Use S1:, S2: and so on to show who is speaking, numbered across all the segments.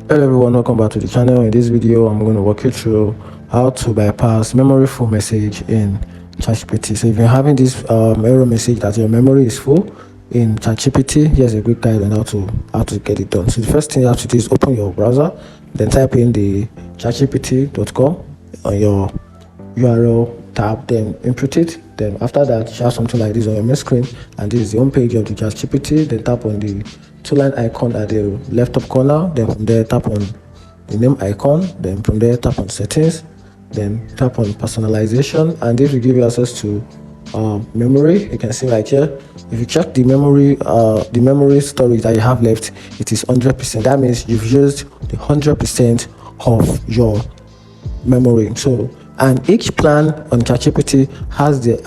S1: Hello everyone, welcome back to the channel. In this video I'm going to walk you through how to bypass memory full message in ChatGPT. So if you're having this error message that your memory is full in ChatGPT, here's a quick guide on how to get it done. So the first thing you have to do is open your browser, then type in the chatgpt.com on your URL tab, then input it. Then after that, you have something like this on your main screen, and this is the home page of the ChatGPT. Then tap on the two-line icon at the left top corner. Then from there, tap on the name icon. Then from there, tap on settings. Then tap on personalization, and this will give you access to memory. You can see right here. If you check the memory storage that you have left, it is 100%. That means you've used the 100% of your memory. So, and each plan on ChatGPT has the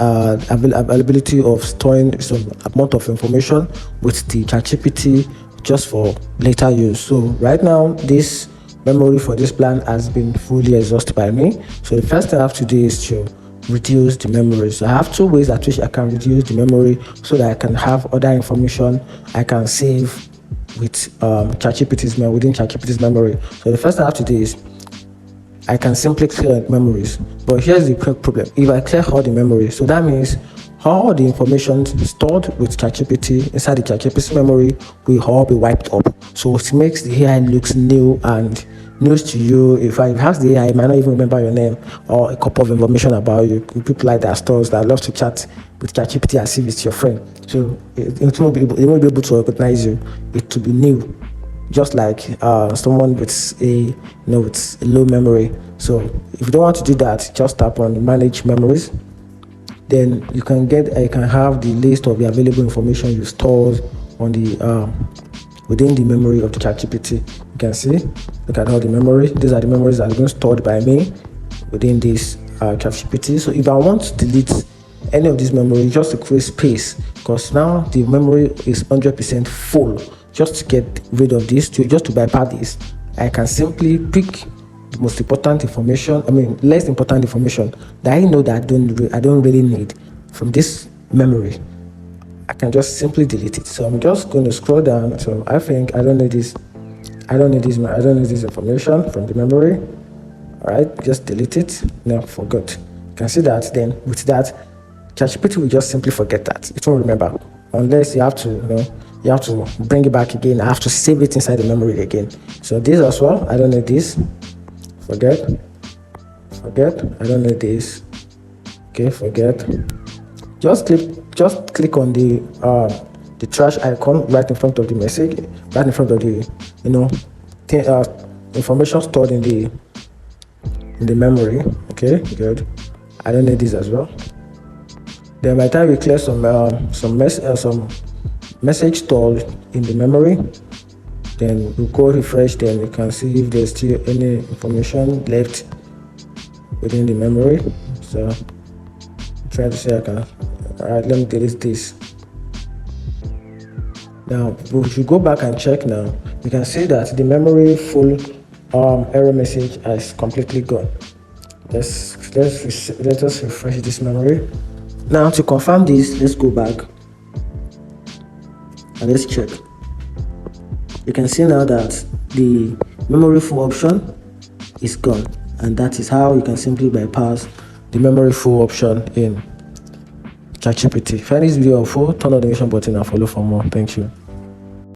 S1: availability of storing some amount of information with the ChatGPT just for later use. So right now, this memory for this plan has been fully exhausted by me. So the first thing I have to do is to reduce the memory. So I have two ways at which I can reduce the memory so that I can have other information I can save with within ChatGPT's memory. So the first thing I have to do is I can simply clear memories. But here's the problem. If I clear all the memories, so that means all the information stored with ChatGPT inside the ChatGPT memory will all be wiped up. So it makes the AI looks new and news to you. If I have the AI, I might not even remember your name or a couple of information about you. People like that stores that love to chat with ChatGPT as if it's your friend. So it won't be able to recognize you. It will be new, just like someone with a with a low memory. So if you don't want to do that, just tap on manage memories. Then you can have the list of the available information you stored on the within the memory of the ChatGPT. You can see, look at all the memory. These are the memories that are being stored by me within this ChatGPT. So if I want to delete any of this memory, just to create space, because now the memory is 100% full. Just to get rid of this, just to bypass this, I can simply pick the most important information, less important information that I know that I don't really need from this memory. I can just simply delete it. So I'm just going to scroll down. So I think I don't need this information from the memory. All right, just delete it. Now forgot. You can see that. Then with that, ChatGPT will just simply forget that. It won't remember unless you have to, you have to bring it back again. I have to save it inside the memory again. So this as well, I don't need this. Forget. I don't need this. Okay, forget. Just click on the trash icon right in front of the message, right in front of the information stored in the memory. Okay, good. I don't need this as well. Then by the time we clear some message stored in the memory, then we'll go refresh. Then you can see if there's still any information left within the memory. So try to see I can. All right, let me delete this. Now if you go back and check now, you can see that the memory full error message is completely gone. Let us refresh this memory. Now to confirm this, let's go back and let's check. You can see now that the memory full option is gone, and that is how you can simply bypass the memory full option in ChatGPT. Find this video helpful, turn on the notification button and follow for more. Thank you.